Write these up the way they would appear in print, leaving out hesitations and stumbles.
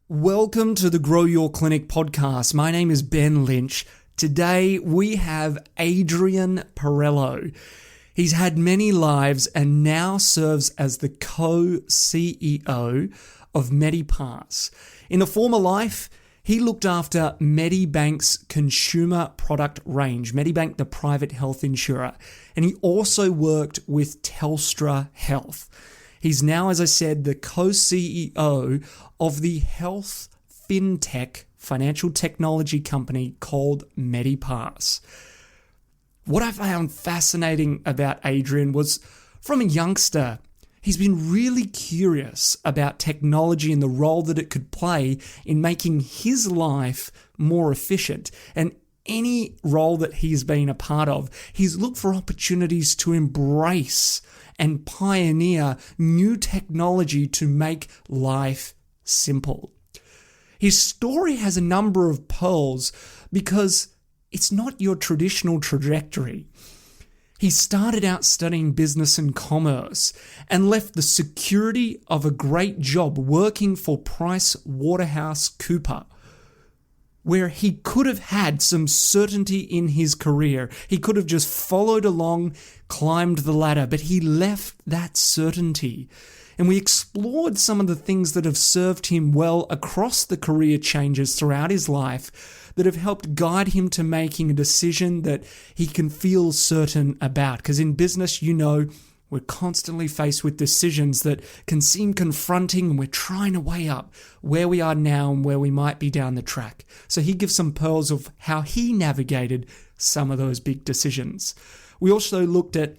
Welcome to the Grow Your Clinic podcast. My name is Ben Lynch. Today we have Adrian Perillo. He's had many lives and now serves as the co-CEO of Medipass. In a former life, he looked after Medibank's consumer product range, Medibank, the private health insurer, and he also worked with Telstra Health. He's now, as I said, the co-CEO of the health fintech financial technology company called Medipass. What I found fascinating about Adrian was, from a youngster, he's been really curious about technology and the role that it could play in making his life more efficient. And any role that he's been a part of, he's looked for opportunities to embrace and pioneer new technology to make life simple. His story has a number of pearls because it's not your traditional trajectory. He started out studying business and commerce and left the security of a great job working for PricewaterhouseCoopers, where he could have had some certainty in his career. He could have just followed along, climbed the ladder, but he left that certainty. And we explored some of the things that have served him well across the career changes throughout his life that have helped guide him to making a decision that he can feel certain about. Because in business, we're constantly faced with decisions that can seem confronting, and we're trying to weigh up where we are now and where we might be down the track. So he gives some pearls of how he navigated some of those big decisions. We also looked at,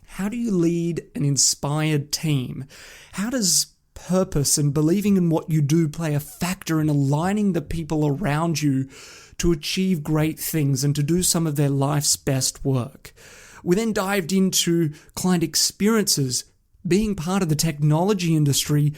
how do you lead an inspired team? How does purpose and believing in what you do play a factor in aligning the people around you to achieve great things and to do some of their life's best work? We then dived into client experiences. Being part of the technology industry,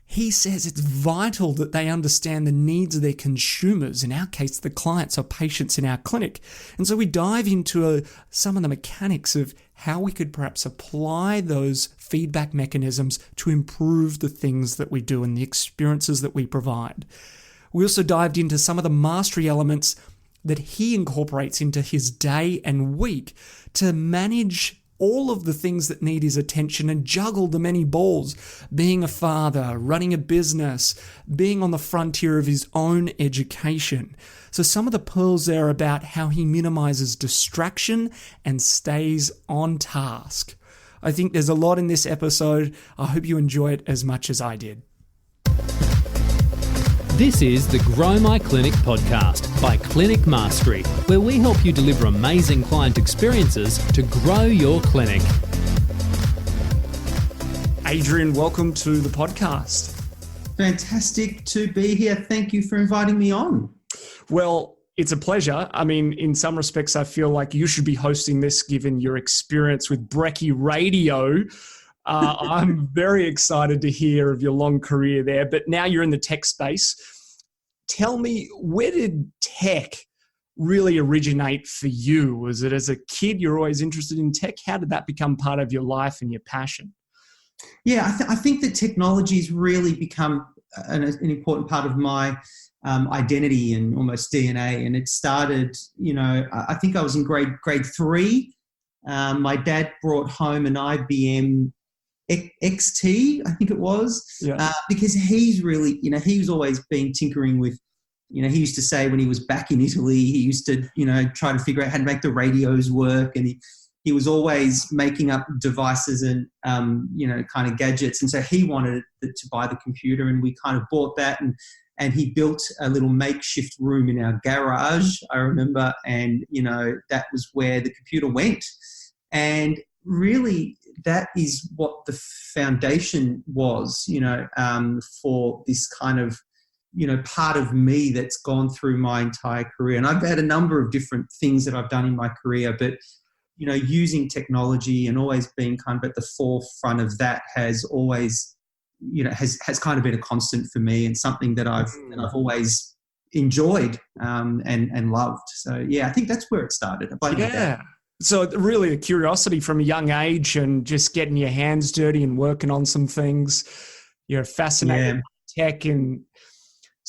he says it's vital that they understand the needs of their consumers, in our case, the clients or patients in our clinic. And so we dive into some of the mechanics of how we could perhaps apply those feedback mechanisms to improve the things that we do and the experiences that we provide. We also dived into some of the mastery elements that he incorporates into his day and week to manage all of the things that need his attention and juggle the many balls, being a father, running a business, being on the frontier of his own education. So some of the pearls there about how he minimizes distraction and stays on task. I think there's a lot in this episode. I hope you enjoy it as much as I did. This is the Grow My Clinic podcast by Clinic Mastery, where we help you deliver amazing client experiences to grow your clinic. Adrian, welcome to the podcast. Fantastic to be here. Thank you for inviting me on. Well, it's a pleasure. I mean, in some respects, I feel like you should be hosting this given your experience with Brekkie Radio. I'm very excited to hear of your long career there, but now you're in the tech space. Tell me, where did tech really originate for you? Was it as a kid you're always interested in tech? How did that become part of your life and your passion? Yeah, I think that technology has really become an important part of my identity and almost DNA. And it started, I think I was in grade 3. My dad brought home an IBM XT, I think it was, because he's really, he was always been tinkering with, he used to say when he was back in Italy, he used to, try to figure out how to make the radios work. And he was always making up devices and, kind of gadgets. And so he wanted to buy the computer, and we kind of bought that. And he built a little makeshift room in our garage, I remember. And, that was where the computer went. And really, that is what the foundation was, for this kind of, part of me that's gone through my entire career. And I've had a number of different things that I've done in my career, but, using technology and always being kind of at the forefront of that has always, has kind of been a constant for me, and something that I've always enjoyed and loved. So, yeah, I think that's where it started. So really a curiosity from a young age and just getting your hands dirty and working on some things. You're fascinated by tech. And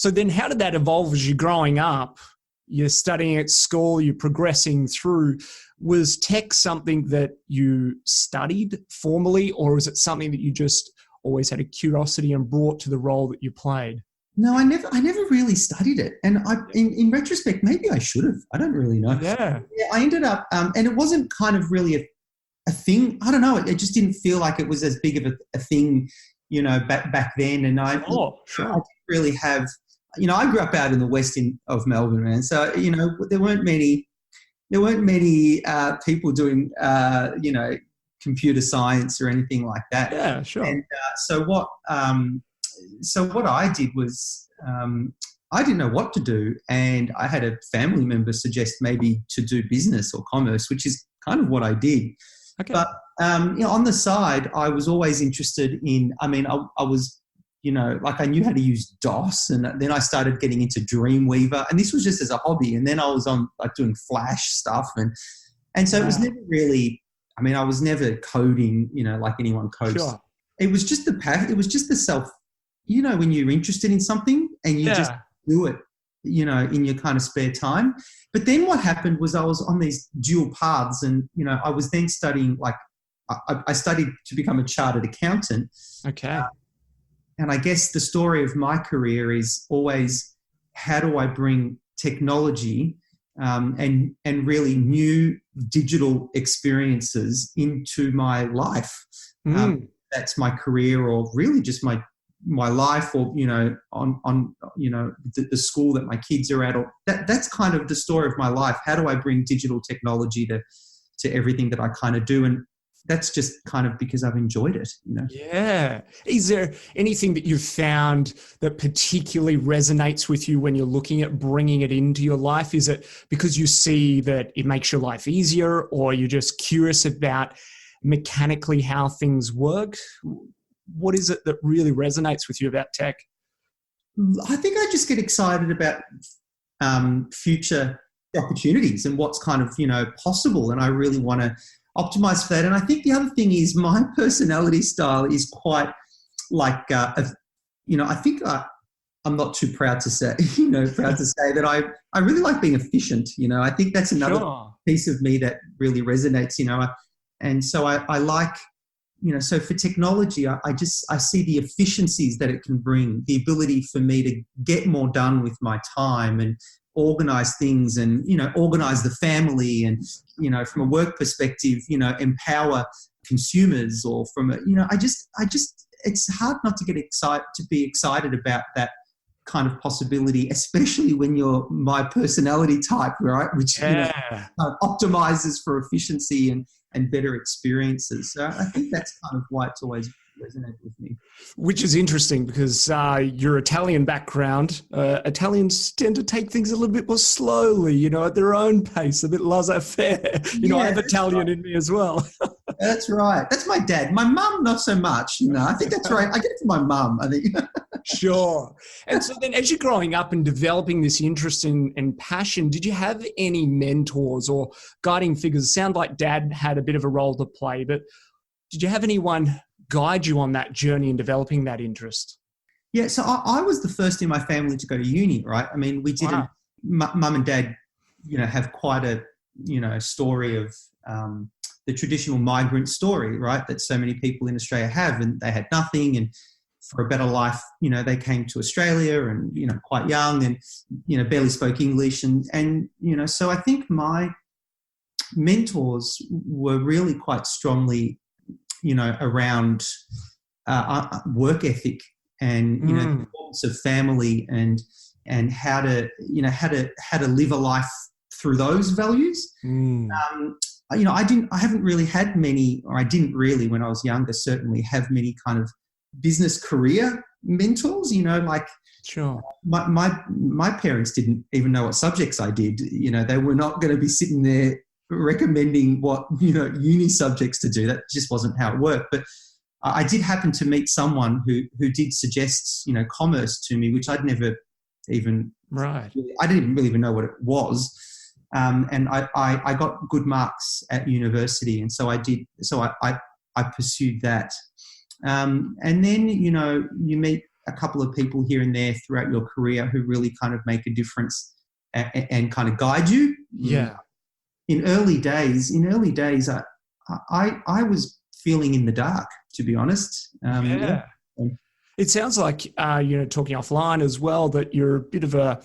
So then how did that evolve as you're growing up? You're studying at school, you're progressing through. Was tech something that you studied formally, or was it something that you just always had a curiosity and brought to the role that you played? No, I never really studied it. And in retrospect, maybe I should have. I don't really know. Yeah. I ended up, and it wasn't kind of really a thing. I don't know. It just didn't feel like it was as big of a thing, back then. And I didn't really have, I grew up out in the west of Melbourne, man. So, there weren't many people doing, computer science or anything like that. Yeah, sure. And so what I did was I didn't know what to do, and I had a family member suggest maybe to do business or commerce, which is kind of what I did. Okay. But on the side, I was always interested in. I was. I knew how to use DOS, and then I started getting into Dreamweaver, and this was just as a hobby. And then I was on doing Flash stuff, and so it was never really. I was never coding, like anyone codes. Sure. It was just it was just the self. When you're interested in something and you just do it, in your kind of spare time. But then what happened was I was on these dual paths, and I was then studying. I studied to become a chartered accountant. Okay. And I guess the story of my career is always how do I bring technology and really new digital experiences into my life. That's my career, or really just my life, or on the school that my kids are at, or that's kind of the story of my life. How do I bring digital technology to everything that I kind of do? And that's just kind of because I've enjoyed it, Yeah. Is there anything that you've found that particularly resonates with you when you're looking at bringing it into your life? Is it because you see that it makes your life easier, or you're just curious about mechanically how things work? What is it that really resonates with you about tech? I think I just get excited about future opportunities and what's kind of, possible. And I really want to optimize for that. And I think the other thing is my personality style is quite like, I think I'm not too proud to say, that I really like being efficient. I think that's another piece of me that really resonates, and so I like, so for technology, I see the efficiencies that it can bring, the ability for me to get more done with my time and organize things and, organize the family and, from a work perspective, empower consumers, or from a, I just, it's hard not to be excited about that kind of possibility, especially when you're my personality type, right? Which, optimizes for efficiency and better experiences. So I think that's kind of why it's always resonated with me. Which is interesting because your Italian background, Italians tend to take things a little bit more slowly, at their own pace, a bit laissez-faire. I have Italian in me as well. That's right. That's my dad. My mum, not so much. I think that's right. I get it from my mum, I think. Sure. And so then as you're growing up and developing this interest and passion, did you have any mentors or guiding figures? It sounded like Dad had a bit of a role to play, but did you have anyone guide you on that journey in developing that interest? Yeah, so I was the first in my family to go to uni, right? We didn't, mum and dad, have quite a, story of the traditional migrant story, right? That so many people in Australia have, and they had nothing, and for a better life, they came to Australia and, quite young and, barely spoke English. And so I think my mentors were really quite strongly, around work ethic and, the importance of family and how to live a life through those values. I haven't really had many, or I didn't really when I was younger, certainly have many kind of business career mentors, Sure. My parents didn't even know what subjects I did. They were not going to be sitting there recommending what, uni subjects to do. That just wasn't how it worked. But I did happen to meet someone who did suggest, commerce to me, which I'd never even, I didn't really even know what it was. And I got good marks at university. And so I pursued that. And then, you meet a couple of people here and there throughout your career who really kind of make a difference and kind of guide you. Yeah. In early days, I was feeling in the dark, to be honest. Yeah. It sounds like, talking offline as well, that you're a bit of a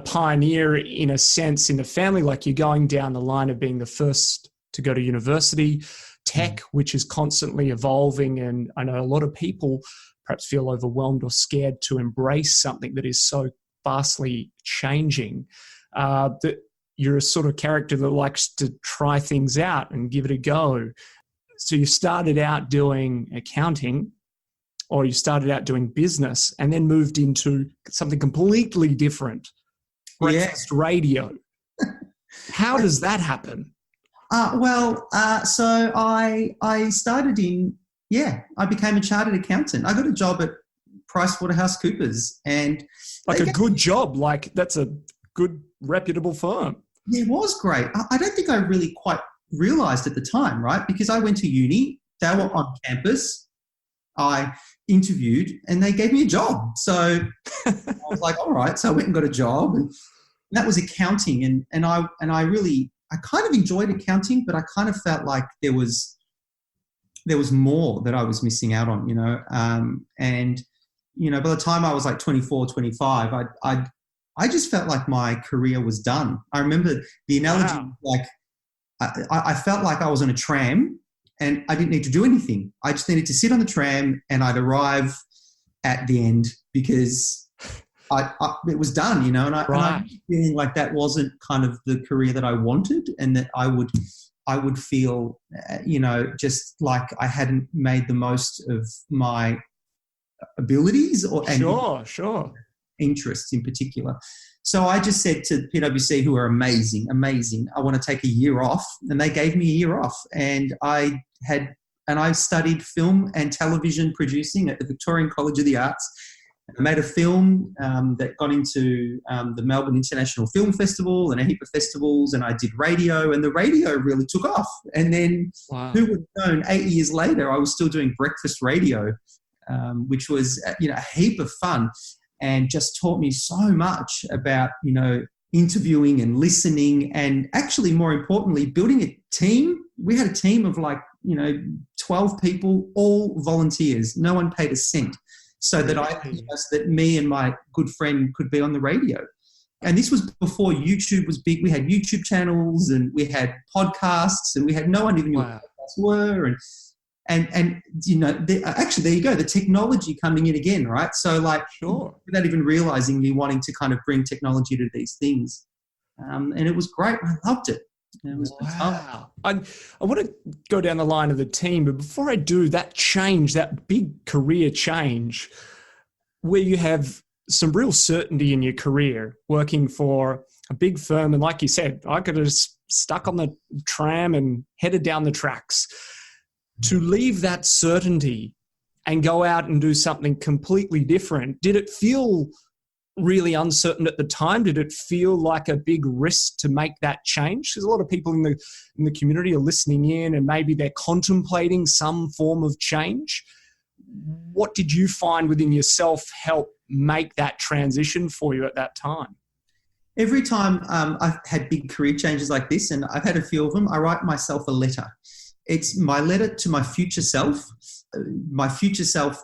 pioneer in a sense in the family, like you're going down the line of being the first to go to university, tech, which is constantly evolving. And I know a lot of people perhaps feel overwhelmed or scared to embrace something that is so vastly changing, that you're a sort of character that likes to try things out and give it a go. So you started out doing accounting, or you started out doing business and then moved into something completely different, breakfast radio. How does that happen? So I started I became a chartered accountant. I got a job at PricewaterhouseCoopers, and like a good job, like that's a good reputable firm. Yeah, it was great. I don't think I really quite realised at the time, right? Because I went to uni, they were on campus, I interviewed, and they gave me a job. So I was like, all right. So I went and got a job, and that was accounting. And I kind of enjoyed accounting, but I kind of felt like there was more that I was missing out on, and, by the time I was like 24, 25, I just felt like my career was done. I remember the analogy, like I felt like I was on a tram and I didn't need to do anything. I just needed to sit on the tram and I'd arrive at the end because it was done, and I was feeling like that wasn't kind of the career that I wanted, and that I would feel, just like I hadn't made the most of my abilities Sure. interests in particular. So I just said to PwC, who are amazing, I want to take a year off, and they gave me a year off, and I studied film and television producing at the Victorian College of the Arts. I made a film that got into the Melbourne International Film Festival and a heap of festivals, and I did radio, and the radio really took off. And then who would have known 8 years later I was still doing breakfast radio, which was a heap of fun and just taught me so much about interviewing and listening, and actually more importantly building a team. We had a team of 12 people, all volunteers. No one paid a cent. So that that me and my good friend could be on the radio. And this was before YouTube was big. We had YouTube channels and we had podcasts, and we had no one even knew what podcasts were. And actually, there you go, the technology coming in again, right? So without even realizing you wanting to kind of bring technology to these things. And it was great. I loved it. It was wow. I want to go down the line of the team, but before I do, that change, that big career change, where you have some real certainty in your career, working for a big firm, and like you said, I could have just stuck on the tram and headed down the tracks. To leave that certainty and go out and do something completely different, did it feel really uncertain at the time? Did it feel like a big risk to make that change? Because a lot of people in the community are listening in, and maybe they're contemplating some form of change. What did you find within yourself help make that transition for you at that time? Every time I've had big career changes like this, and I've had a few of them, I write myself a letter. It's my letter to my future self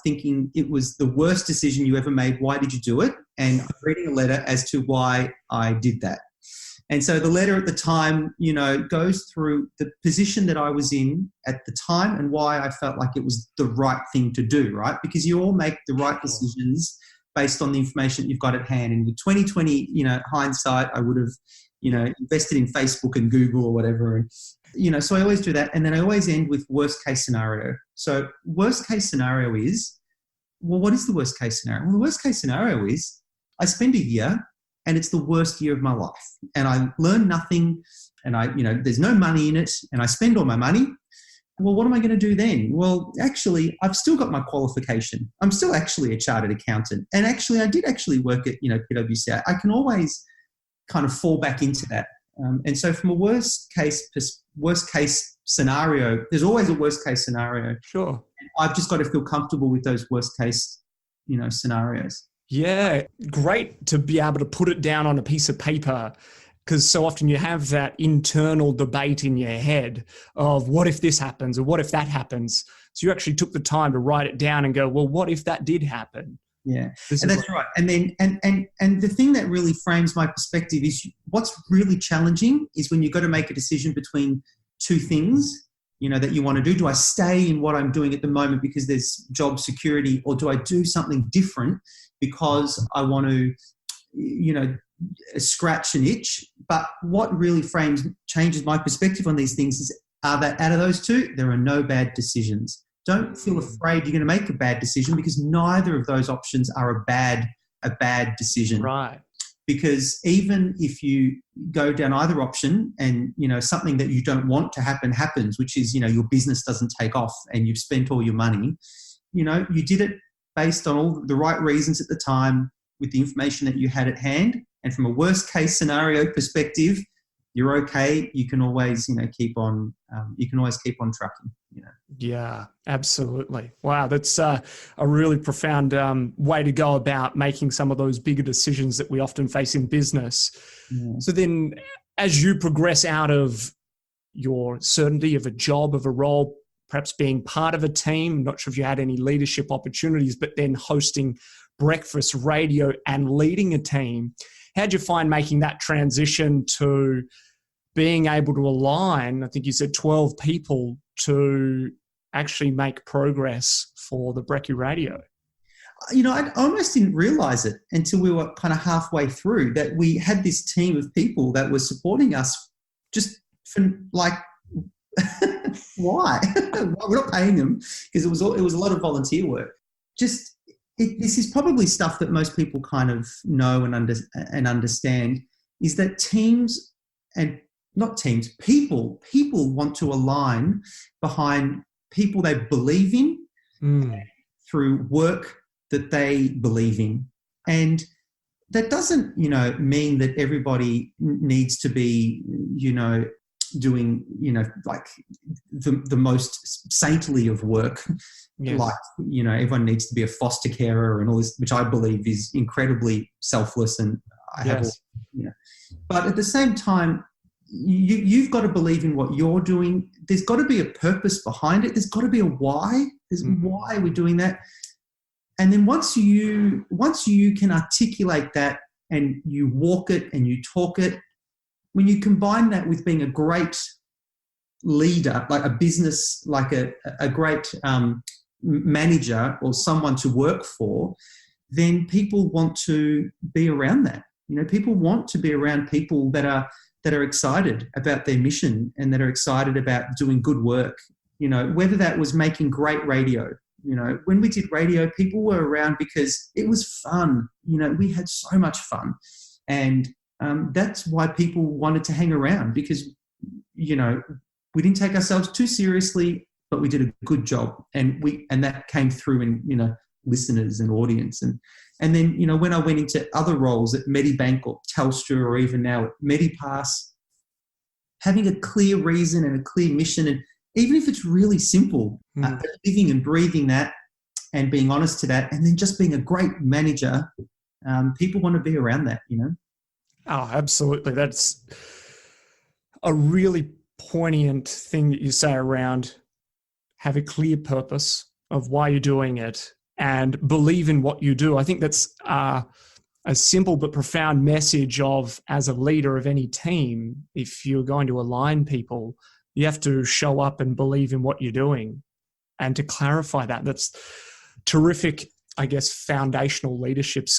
thinking it was the worst decision you ever made. Why did you do it? And I'm reading a letter as to why I did that. And so the letter at the time, goes through the position that I was in at the time and why I felt like it was the right thing to do, right? Because you all make the right decisions based on the information you've got at hand. And with 2020, hindsight, I would have, invested in Facebook and Google or whatever. And, so I always do that. And then I always end with worst case scenario. So worst case scenario is, well, what is the worst case scenario? Well, the worst case scenario is I spend a year and it's the worst year of my life. And I learn nothing, and there's no money in it, and I spend all my money. Well, what am I going to do then? Well, actually, I've still got my qualification. I'm still actually a chartered accountant. And actually, I did actually work at, PwC. I can always kind of fall back into that. And so from a worst case scenario, there's always a worst case scenario. Sure. I've just got to feel comfortable with those worst case scenarios. Yeah, great to be able to put it down on a piece of paper, because so often you have that internal debate in your head of what if this happens or what if that happens. So you actually took the time to write it down and go, well, what if that did happen? Yeah, and that's right. And then, and the thing that really frames my perspective is what's really challenging is when you've got to make a decision between two things, that you want to do. Do I stay in what I'm doing at the moment because there's job security, or do I do something different because I want to, scratch an itch? But what really changes my perspective on these things is that out of those two, there are no bad decisions. Don't feel afraid you're going to make a bad decision, because neither of those options are a bad decision. Right. Because even if you go down either option and, something that you don't want to happen happens, which is, your business doesn't take off and you've spent all your money, you did it based on all the right reasons at the time with the information that you had at hand. And from a worst case scenario perspective, you're okay. You can always, keep on trucking. Yeah, absolutely. Wow, that's a really profound way to go about making some of those bigger decisions that we often face in business. Yeah. So then, as you progress out of your certainty of a job, of a role, perhaps being part of a team, not sure if you had any leadership opportunities, but then hosting breakfast radio and leading a team, how'd you find making that transition to being able to align, I think you said 12 people, to actually make progress for the Brekkie Radio? I almost didn't realize it until we were kind of halfway through, that we had this team of people that were supporting us just for why? We're not paying them, because it was a lot of volunteer work. This is probably stuff that most people kind of know and understand, is that teams and not teams, people want to align behind people they believe in through work that they believe in. And that doesn't, mean that everybody needs to be, doing, like the most saintly of work. Yes. Like, everyone needs to be a foster carer and all this, which I believe is incredibly selfless. And I have, but at the same time, you've got to believe in what you're doing. There's got to be a purpose behind it. There's got to be a why. Why we're doing that. And then once you can articulate that and you walk it and you talk it, when you combine that with being a great leader, like a business, like a great manager or someone to work for, then people want to be around that. People want to be around people that are excited about their mission and that are excited about doing good work. Whether that was making great radio. When we did radio, people were around because it was fun. We had so much fun. And that's why people wanted to hang around, because, we didn't take ourselves too seriously, but we did a good job. And that came through in, listeners and audience. And then, when I went into other roles at Medibank or Telstra, or even now at Medipass, having a clear reason and a clear mission, and even if it's really simple, living and breathing that and being honest to that, and then just being a great manager, people want to be around that, Oh, absolutely. That's a really poignant thing that you say around have a clear purpose of why you're doing it and believe in what you do. I think that's a simple but profound message of, as a leader of any team, if you're going to align people, you have to show up and believe in what you're doing. And to clarify that, that's terrific, I guess, foundational leadership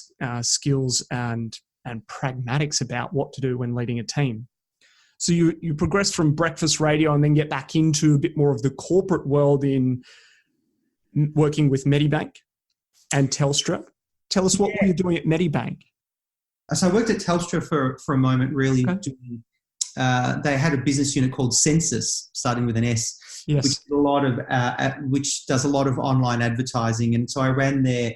skills and pragmatics about what to do when leading a team. So you progress from breakfast radio and then get back into a bit more of the corporate world in working with Medibank and Telstra. Tell us what were you doing at Medibank? So I worked at Telstra for a moment, really. Okay. Doing, they had a business unit called Census, starting with an S, Yes. which does a lot of online advertising. And so I ran their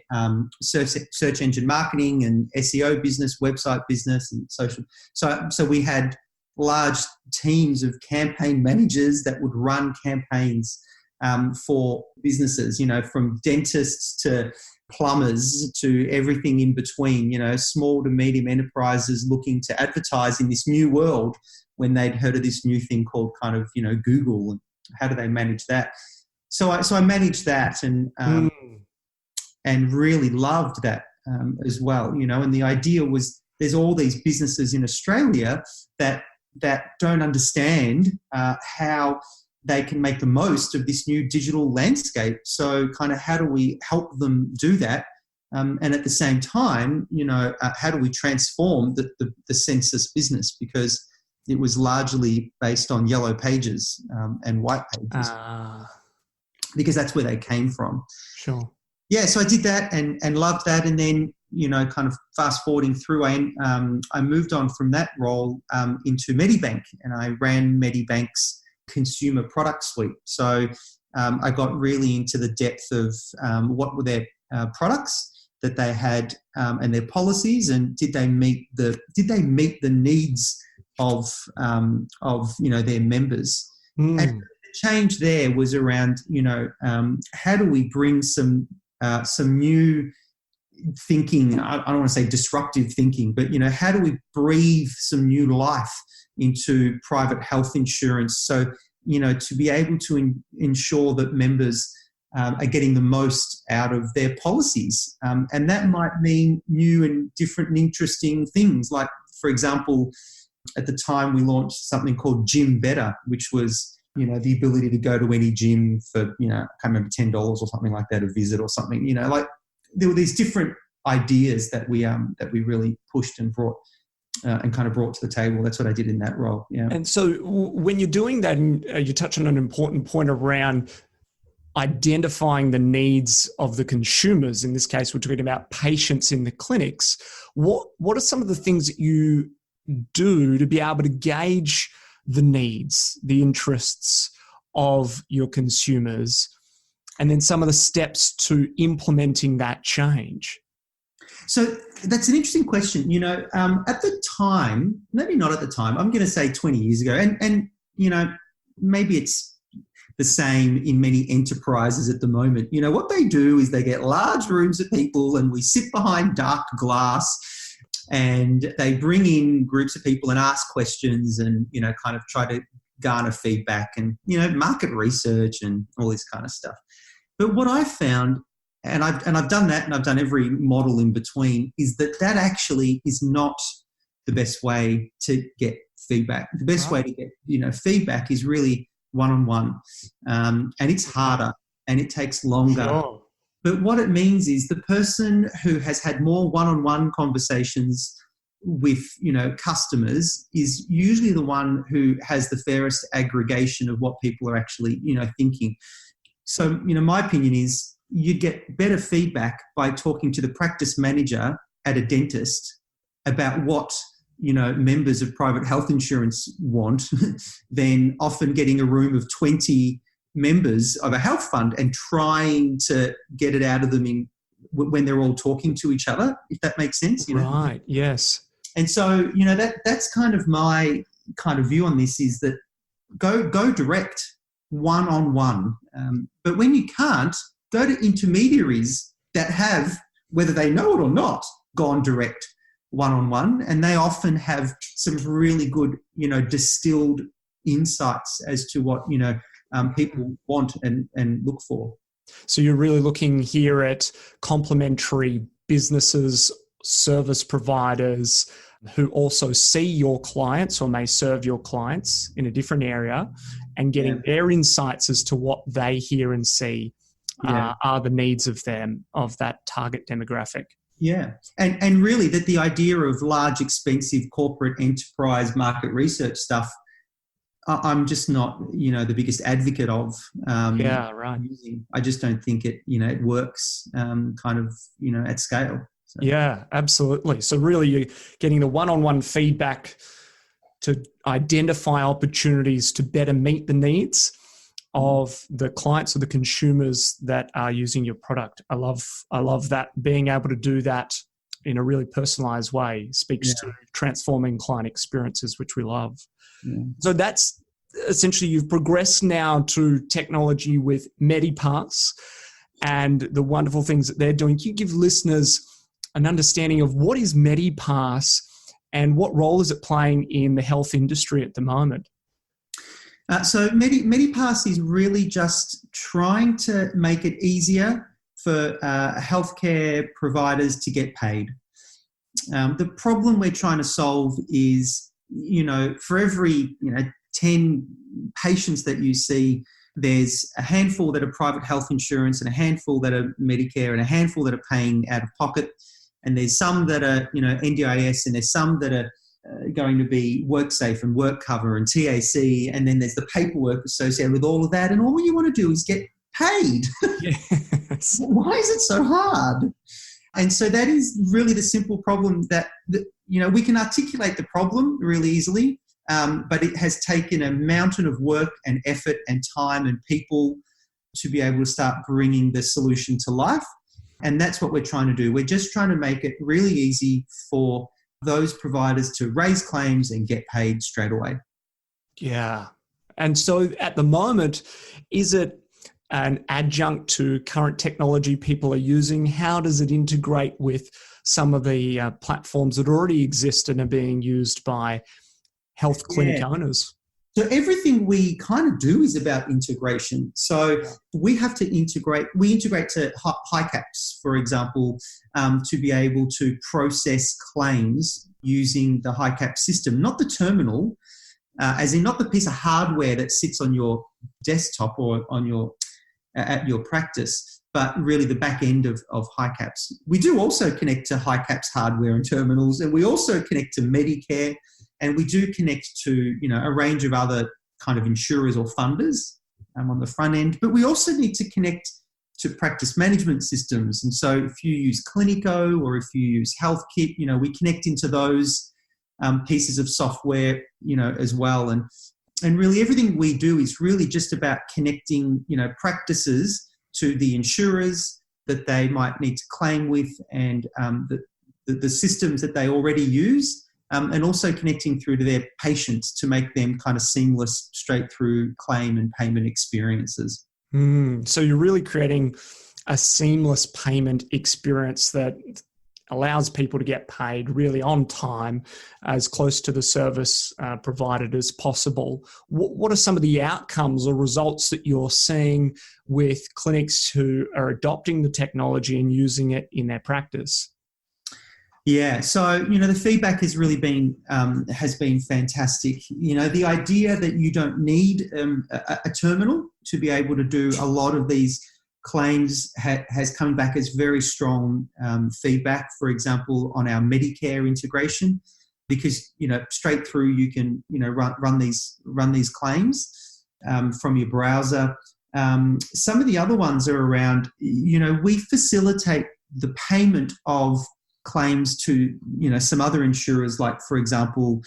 search engine marketing and SEO business, website business, and social. So we had large teams of campaign managers that would run campaigns for businesses, from dentists to plumbers to everything in between, small to medium enterprises looking to advertise in this new world when they'd heard of this new thing called kind of, Google, and how do they manage that? So I managed that and really loved that as well, and the idea was there's all these businesses in Australia that don't understand how they can make the most of this new digital landscape. So kind of how do we help them do that? And at the same time, how do we transform the census business? Because it was largely based on yellow pages and white pages. Because that's where they came from. Sure. Yeah, so I did that and loved that. And then, kind of fast forwarding through, I moved on from that role into Medibank, and I ran Medibank's Consumer Products Suite. So I got really into the depth of what were their products that they had and their policies, and did they meet the needs of their members. And the change there was around how do we bring some new thinking. I don't want to say disruptive thinking, but how do we breathe some new life into private health insurance? So to be able to ensure that members are getting the most out of their policies, and that might mean new and different and interesting things. Like, for example, at the time we launched something called Gym Better, which was the ability to go to any gym for I can't remember, $10 or something like that a visit or something. Like there were these different ideas that we really pushed and brought and kind of brought to the table. That's what I did in that role. Yeah. And so when you're doing that, and you touch on an important point around identifying the needs of the consumers. In this case, we're talking about patients in the clinics. What are some of the things that you do to be able to gauge the needs, the interests of your consumers, and then some of the steps to implementing that change? So that's an interesting question. At the time, maybe not at the time, I'm going to say 20 years ago, and maybe it's the same in many enterprises at the moment. What they do is they get large rooms of people, and we sit behind dark glass, and they bring in groups of people and ask questions and, kind of try to garner feedback and, market research and all this kind of stuff. But what I found, and I've done that, and I've done every model in between, is that actually is not the best way to get feedback. The best way to get, feedback is really one-on-one, and it's harder and it takes longer. Sure. But what it means is the person who has had more one-on-one conversations with, customers is usually the one who has the fairest aggregation of what people are actually, thinking. So, my opinion is you'd get better feedback by talking to the practice manager at a dentist about what, members of private health insurance want than often getting a room of 20 members of a health fund and trying to get it out of them when they're all talking to each other, if that makes sense. Right, yes. And so, that's kind of my kind of view on this, is that go direct one-on-one. But when you can't, go to intermediaries that have, whether they know it or not, gone direct one-on-one, and they often have some really good, distilled insights as to what, people want and look for. So you're really looking here at complementary businesses, service providers who also see your clients or may serve your clients in a different area, and getting their insights as to what they hear and see are the needs of that target demographic. Yeah. And really that the idea of large, expensive corporate enterprise market research stuff, I'm just not, the biggest advocate of. Right. I just don't think it, it works at scale. So. Yeah, absolutely. So really you're getting the one-on-one feedback to identify opportunities to better meet the needs of the clients or the consumers that are using your product. I love that, being able to do that in a really personalized way speaks to transforming client experiences, which we love. Yeah. So that's essentially, you've progressed now to technology with Medipass. and the wonderful things that they're doing. Can you give listeners an understanding of what is Medipass and what role is it playing in the health industry at the moment? So Medipass is really just trying to make it easier for healthcare providers to get paid. The problem we're trying to solve is, for every 10 patients that you see, there's a handful that are private health insurance and a handful that are Medicare and a handful that are paying out of pocket. And there's some that are, NDIS, and there's some that are going to be WorkSafe and WorkCover and TAC. And then there's the paperwork associated with all of that. And all you want to do is get paid. Yes. Why is it so hard? And so that is really the simple problem that we can articulate the problem really easily, but it has taken a mountain of work and effort and time and people to be able to start bringing the solution to life. And that's what we're trying to do. We're just trying to make it really easy for those providers to raise claims and get paid straight away. Yeah. And so at the moment, is it an adjunct to current technology people are using? How does it integrate with some of the platforms that already exist and are being used by health clinic owners? So everything we kind of do is about integration. So we have to integrate. We integrate to Gycp, for example, to be able to process claims using the Gycp system, not the terminal, as in not the piece of hardware that sits on your desktop or on your at your practice, but really the back end of Gycp. We do also connect to Gycp's hardware and terminals, and we also connect to Medicare. And we do connect to, a range of other kind of insurers or funders on the front end. But we also need to connect to practice management systems. And so if you use Clinico or if you use HealthKit, we connect into those pieces of software, as well. And really everything we do is really just about connecting, practices to the insurers that they might need to claim with and the systems that they already use. And also connecting through to their patients to make them kind of seamless straight through claim and payment experiences. So you're really creating a seamless payment experience that allows people to get paid really on time, as close to the service provided as possible. What are some of the outcomes or results that you're seeing with clinics who are adopting the technology and using it in their practice? Yeah, so the feedback has really been fantastic. The idea that you don't need a terminal to be able to do a lot of these claims has come back as very strong feedback. For example, on our Medicare integration, because straight through you can run these claims from your browser. Some of the other ones are around. We facilitate the payment of claims to some other insurers, like for example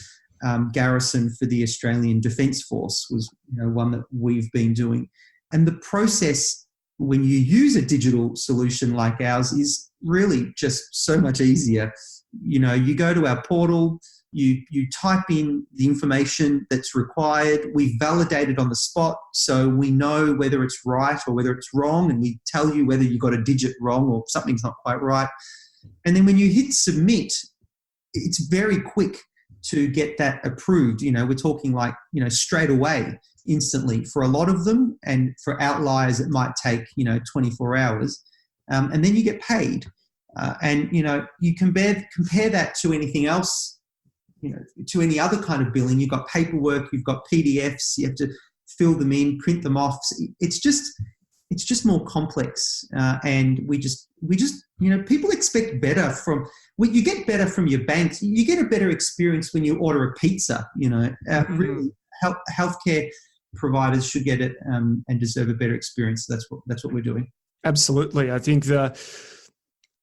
Garrison for the Australian Defence Force was one that we've been doing. And the process when you use a digital solution like ours is really just so much easier. You go to our portal, you type in the information that's required, we validate it on the spot so we know whether it's right or whether it's wrong, and we tell you whether you got a digit wrong or something's not quite right. And then when you hit submit, it's very quick to get that approved. We're talking like, straight away, instantly for a lot of them. And for outliers, it might take, 24 hours. And then you get paid. And you compare that to anything else, to any other kind of billing. You've got paperwork, you've got PDFs, you have to fill them in, print them off. It's just more complex, and we just people expect better from. Well, you get better from your bank. You get a better experience when you order a pizza. Really, healthcare providers should get it and deserve a better experience. That's what we're doing. Absolutely, I think the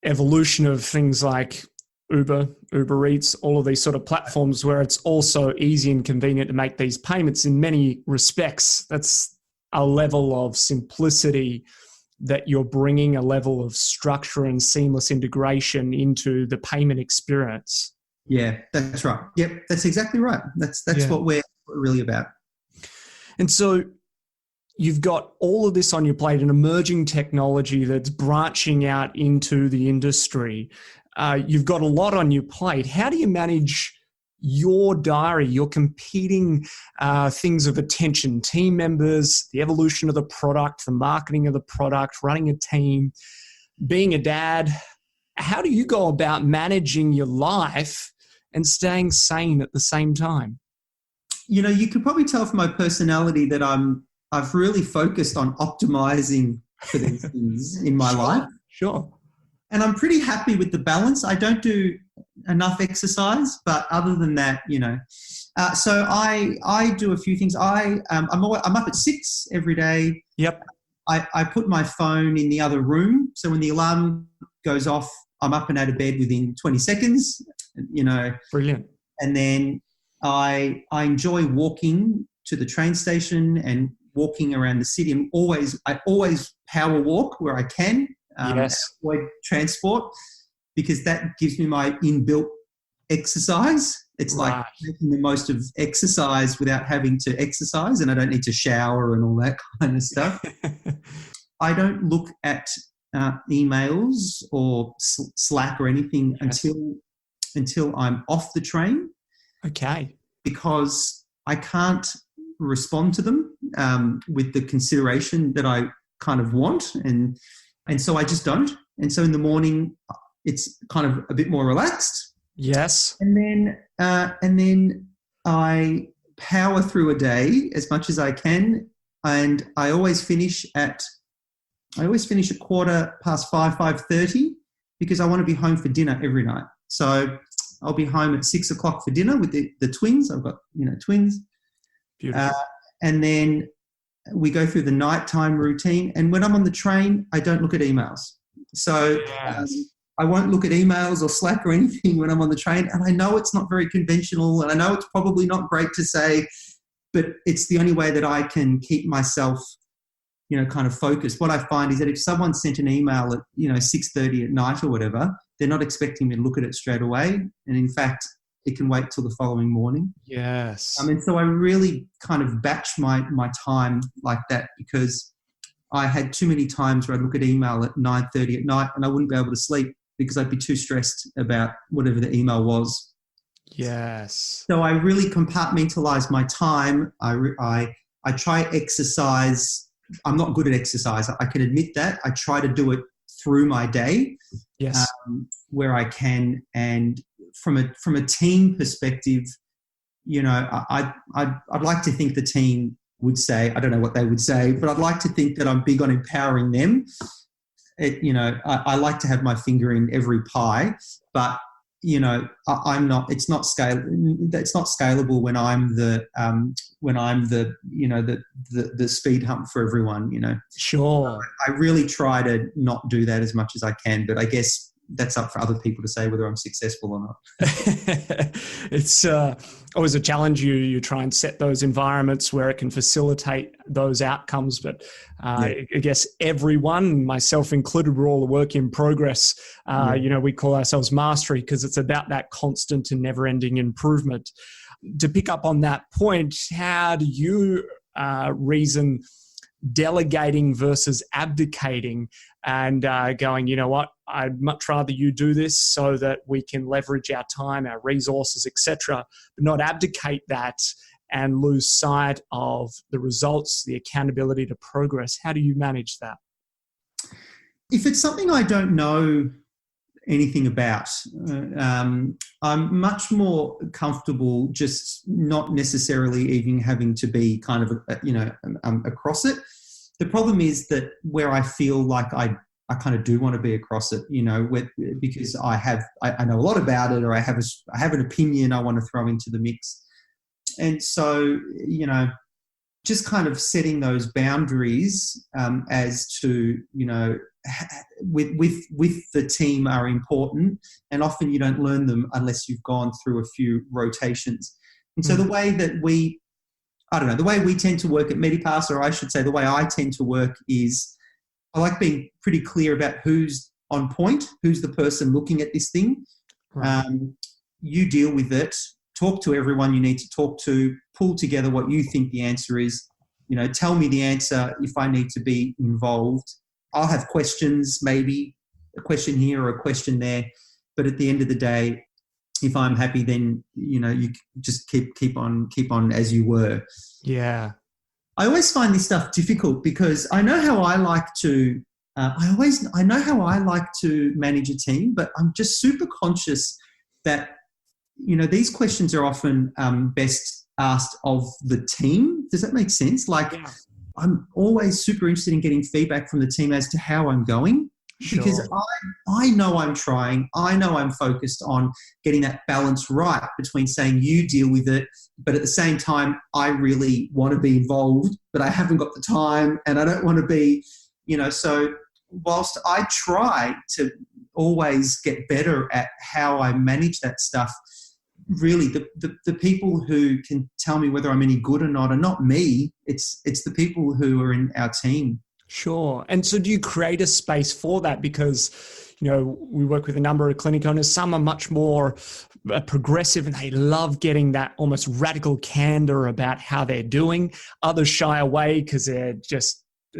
evolution of things like Uber Eats, all of these sort of platforms where it's also easy and convenient to make these payments in many respects. That's a level of simplicity that you're bringing, a level of structure and seamless integration into the payment experience. Yeah, that's right. Yep, that's exactly right. That's what we're really about. And so you've got all of this on your plate, an emerging technology that's branching out into the industry. You've got a lot on your plate. How do you manage your diary, your competing things of attention, team members, the evolution of the product, the marketing of the product, running a team, being a dad? How do you go about managing your life and staying sane at the same time? You know, you could probably tell from my personality that I've really focused on optimizing for these things in my life. Sure. And I'm pretty happy with the balance. I don't do enough exercise, but other than that, you know, so I do a few things. I'm up at 6 every day. Yep. I put my phone in the other room, so when the alarm goes off, I'm up and out of bed within 20 seconds. You know, brilliant. And then I enjoy walking to the train station and walking around the city. I always power walk where I can. Yes. Avoid transport, because that gives me my inbuilt exercise. It's like making the most of exercise without having to exercise, and I don't need to shower and all that kind of stuff. I don't look at emails or Slack or anything until I'm off the train. Okay. Because I can't respond to them with the consideration that I kind of want, and so I just don't. And so in the morning, it's kind of a bit more relaxed. Yes. And then I power through a day as much as I can, and I always finish at 5:30, because I want to be home for dinner every night. So I'll be home at 6 o'clock for dinner with the twins. I've got, twins. Beautiful. And then we go through the nighttime routine. And when I'm on the train, I don't look at emails. So I won't look at emails or Slack or anything when I'm on the train. And I know it's not very conventional, and I know it's probably not great to say, but it's the only way that I can keep myself, kind of focused. What I find is that if someone sent an email at, 6:30 at night or whatever, they're not expecting me to look at it straight away. And in fact, it can wait till the following morning. Yes. And so I really kind of batch my time like that, because I had too many times where I'd look at email at 9:30 at night and I wouldn't be able to sleep because I'd be too stressed about whatever the email was. Yes. So I really compartmentalize my time. I try exercise. I'm not good at exercise. I can admit that. I try to do it through my day. Yes. Where I can. And from a team perspective, I'd like to think the team would say, I don't know what they would say, but I'd like to think that I'm big on empowering them. I like to have my finger in every pie, but I'm not. It's not scalable when I'm the speed hump for everyone. Sure. I really try to not do that as much as I can, but I guess that's up for other people to say whether I'm successful or not. It's always a challenge. You try and set those environments where it can facilitate those outcomes. But I guess everyone, myself included, we're all a work in progress. We call ourselves mastery because it's about that constant and never-ending improvement. To pick up on that point, how do you reason delegating versus abdicating and going, you know what, I'd much rather you do this so that we can leverage our time, our resources, etc., but not abdicate that and lose sight of the results, the accountability to progress? How do you manage that? If it's something I don't know anything about, I'm much more comfortable just not necessarily even having to be kind of, across it. The problem is that where I feel like I kind of do want to be across it, because I know a lot about it, or I have an opinion I want to throw into the mix. And so, just kind of setting those boundaries as to, with the team are important, and often you don't learn them unless you've gone through a few rotations. And so the way that we tend to work at Medipass, or I should say the way I tend to work, is I like being pretty clear about who's on point, who's the person looking at this thing. Right. You deal with it, talk to everyone you need to talk to, pull together what you think the answer is, tell me the answer if I need to be involved. I'll have questions, maybe a question here or a question there. But at the end of the day, if I'm happy, then, you just keep on as you were. Yeah. I always find this stuff difficult because I know how I like to, I know how I like to manage a team, but I'm just super conscious that, these questions are often best asked of the team. Does that make sense? Yeah. I'm always super interested in getting feedback from the team as to how I'm going. Sure. Because I know I'm trying. I know I'm focused on getting that balance right between saying you deal with it, but at the same time, I really want to be involved, but I haven't got the time and I don't want to be, so whilst I try to always get better at how I manage that stuff, really the people who can tell me whether I'm any good or not are not me. It's the people who are in our team. Sure. And so do you create a space for that? Because, we work with a number of clinic owners. Some are much more progressive and they love getting that almost radical candor about how they're doing. Others shy away because they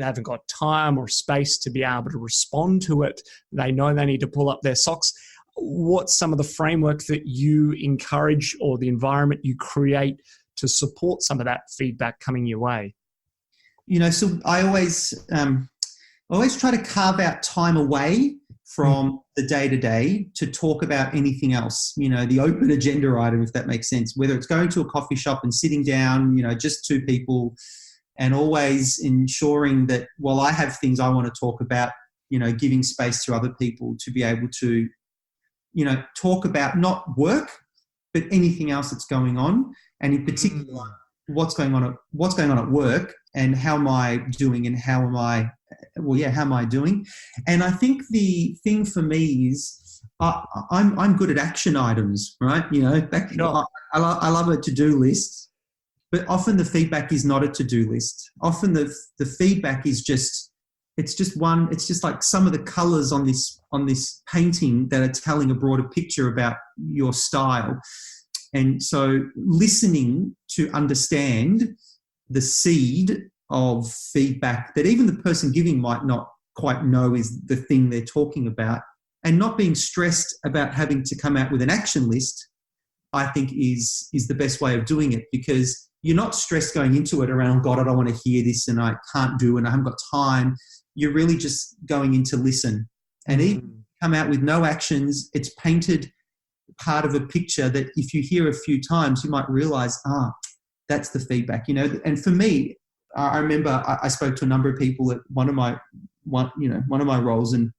haven't got time or space to be able to respond to it. They know they need to pull up their socks. What's some of the framework that you encourage or the environment you create to support some of that feedback coming your way? So I always try to carve out time away from the day-to-day to talk about anything else, the open agenda item, if that makes sense, whether it's going to a coffee shop and sitting down, just two people, and always ensuring that while I have things I want to talk about, giving space to other people to be able to, talk about not work, but anything else that's going on. And in particular, what's going on at work and how am I doing and how am I doing? And I think the thing for me is I'm good at action items, right? I love a to-do list, but often the feedback is not a to-do list. Often the feedback is it's just like some of the colors on this painting that are telling a broader picture about your style. And so listening to understand the seed of feedback that even the person giving might not quite know is the thing they're talking about, and not being stressed about having to come out with an action list, I think is the best way of doing it, because you're not stressed going into it around, oh God, I don't want to hear this and I can't do it and I haven't got time. You're really just going in to listen. And even come out with no actions, it's painted part of a picture that if you hear a few times, you might realize, that's the feedback, And for me, I remember I spoke to a number of people at one of my roles, and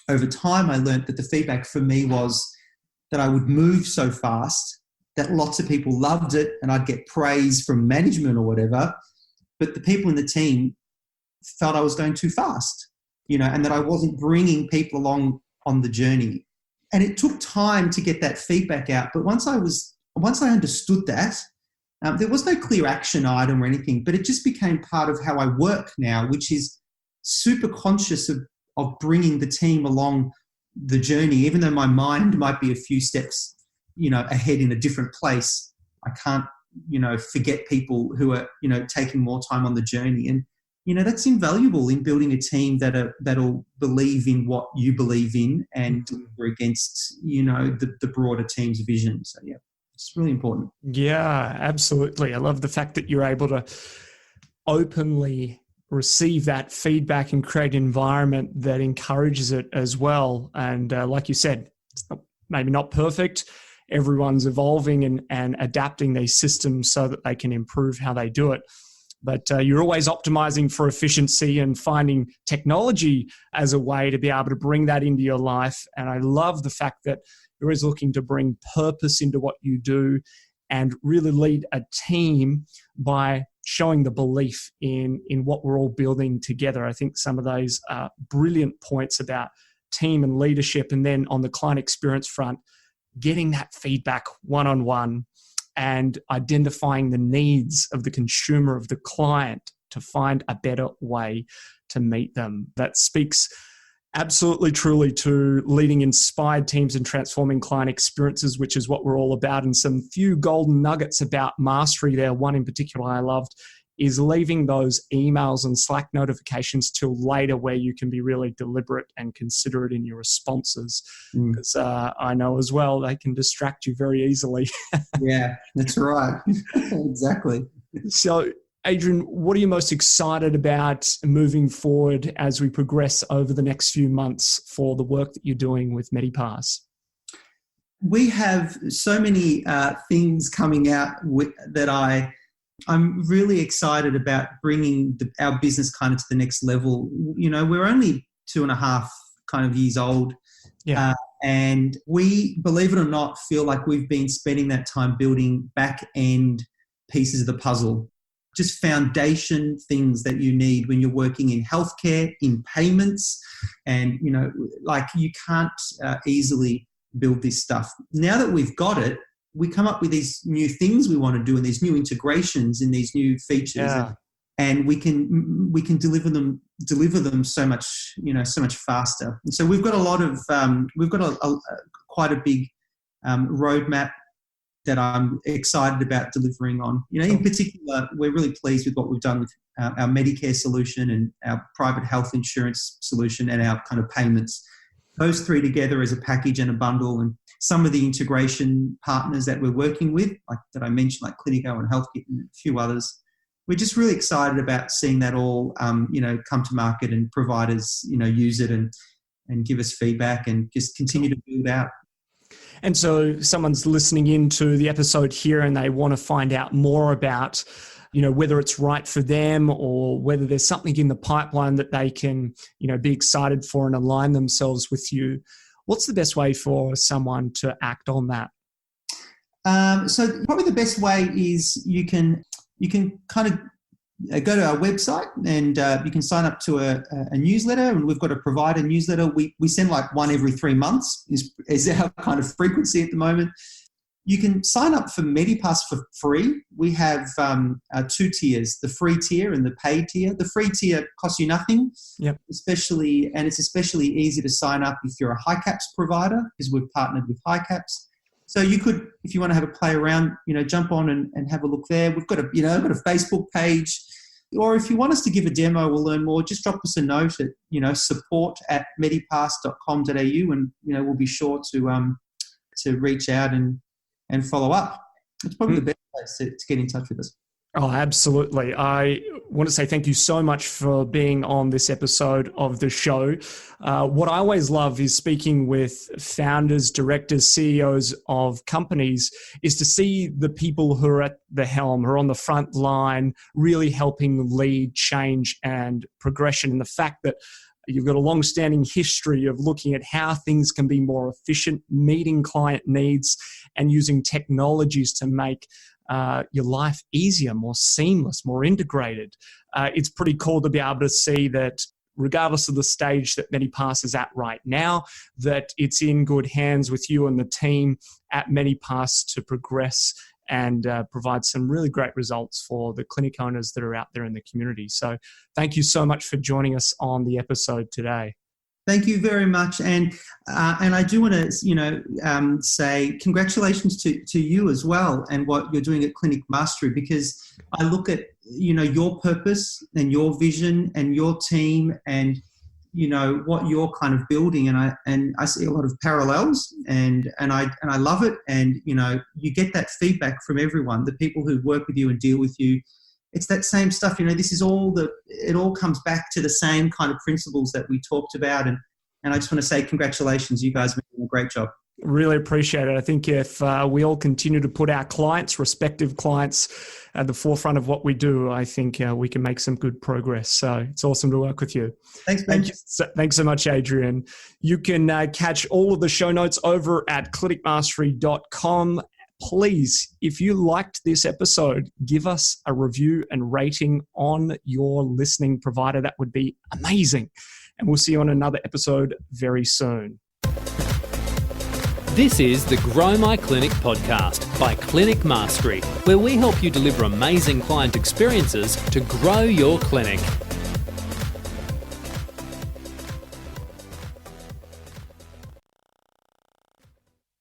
over time I learned that the feedback for me was that I would move so fast that lots of people loved it and I'd get praise from management or whatever, but the people in the team felt I was going too fast, and that I wasn't bringing people along on the journey. And it took time to get that feedback out. But once I understood that, there was no clear action item or anything, but it just became part of how I work now, which is super conscious of bringing the team along the journey. Even though my mind might be a few steps, ahead in a different place, I can't, forget people who are, taking more time on the journey. And, that's invaluable in building a team that'll believe in what you believe in and deliver against, the broader team's vision. So, yeah. It's really important. Yeah, absolutely. I love the fact that you're able to openly receive that feedback and create an environment that encourages it as well. And like you said, it's maybe not perfect. Everyone's evolving and adapting these systems so that they can improve how they do it. But you're always optimizing for efficiency and finding technology as a way to be able to bring that into your life. And I love the fact that you're always looking to bring purpose into what you do and really lead a team by showing the belief in what we're all building together. I think some of those are brilliant points about team and leadership. And then on the client experience front, getting that feedback one-on-one and identifying the needs of the consumer, of the client, to find a better way to meet them. That speaks absolutely truly to leading inspired teams and transforming client experiences, which is what we're all about. And some few golden nuggets about mastery there. One in particular I loved is leaving those emails and Slack notifications till later, where you can be really deliberate and considerate in your responses. Because I know as well, they can distract you very easily. Yeah, that's right. Exactly. So, Adrian, what are you most excited about moving forward as we progress over the next few months for the work that you're doing with Medipass? We have so many things coming out that I'm really excited about bringing our business kind of to the next level. We're only 2.5 kind of years old. Yeah. And we, believe it or not, feel like we've been spending that time building back-end pieces of the puzzle, just foundation things that you need when you're working in healthcare, in payments, and, you can't easily build this stuff. Now that we've got it, we come up with these new things we want to do and these new integrations and these new features, and we can deliver them so much faster. And so we've got quite a big roadmap that I'm excited about delivering on. In particular, we're really pleased with what we've done with our Medicare solution and our private health insurance solution and our kind of payments. Those three together as a package and a bundle, and some of the integration partners that we're working with, like that I mentioned, like Clinico and HealthKit and a few others. We're just really excited about seeing that all, come to market and providers, use it and give us feedback and just continue to build out. And so someone's listening into the episode here and they want to find out more about, whether it's right for them or whether there's something in the pipeline that they can, be excited for and align themselves with you. What's the best way for someone to act on that? So probably the best way is you can kind of go to our website and you can sign up to a newsletter, and we've got a provider newsletter. We send like one every 3 months is our kind of frequency at the moment. You can sign up for Medipass for free. We have 2 tiers, the free tier and the paid tier. The free tier costs you nothing, it's especially easy to sign up if you're a HiCaps provider, because we've partnered with HiCaps. So you could, if you want to have a play around, jump on and have a look there. We've got a Facebook page, or if you want us to give a demo or learn more, just drop us a note at, support@medipass.com.au, and, we'll be sure to reach out and follow up. It's probably the best place to get in touch with us. Oh, absolutely. I want to say thank you so much for being on this episode of the show. What I always love is speaking with founders, directors, CEOs of companies, is to see the people who are at the helm, who are on the front line, really helping lead change and progression. And the fact that you've got a long-standing history of looking at how things can be more efficient, meeting client needs, and using technologies to make your life easier, more seamless, more integrated. It's pretty cool to be able to see that regardless of the stage that Medipass is at right now, that it's in good hands with you and the team at Medipass to progress and provide some really great results for the clinic owners that are out there in the community. So thank you so much for joining us on the episode today. Thank you very much, and I do want to, say congratulations to you as well, and what you're doing at Clinic Mastery, because I look at your purpose and your vision and your team and what you're kind of building, and I see a lot of parallels, and I love it, and you get that feedback from everyone, the people who work with you and deal with you. It's that same stuff, this is it all comes back to the same kind of principles that we talked about. And I just want to say congratulations. You guys have been doing a great job. Really appreciate it. I think if we all continue to put our respective clients at the forefront of what we do, I think we can make some good progress. So it's awesome to work with you. Thanks, Ben. Thanks so much, Adrian. You can catch all of the show notes over at clinicmastery.com. Please, if you liked this episode, give us a review and rating on your listening provider. That would be amazing. And we'll see you on another episode very soon. This is the Grow My Clinic podcast by Clinic Mastery, where we help you deliver amazing client experiences to grow your clinic.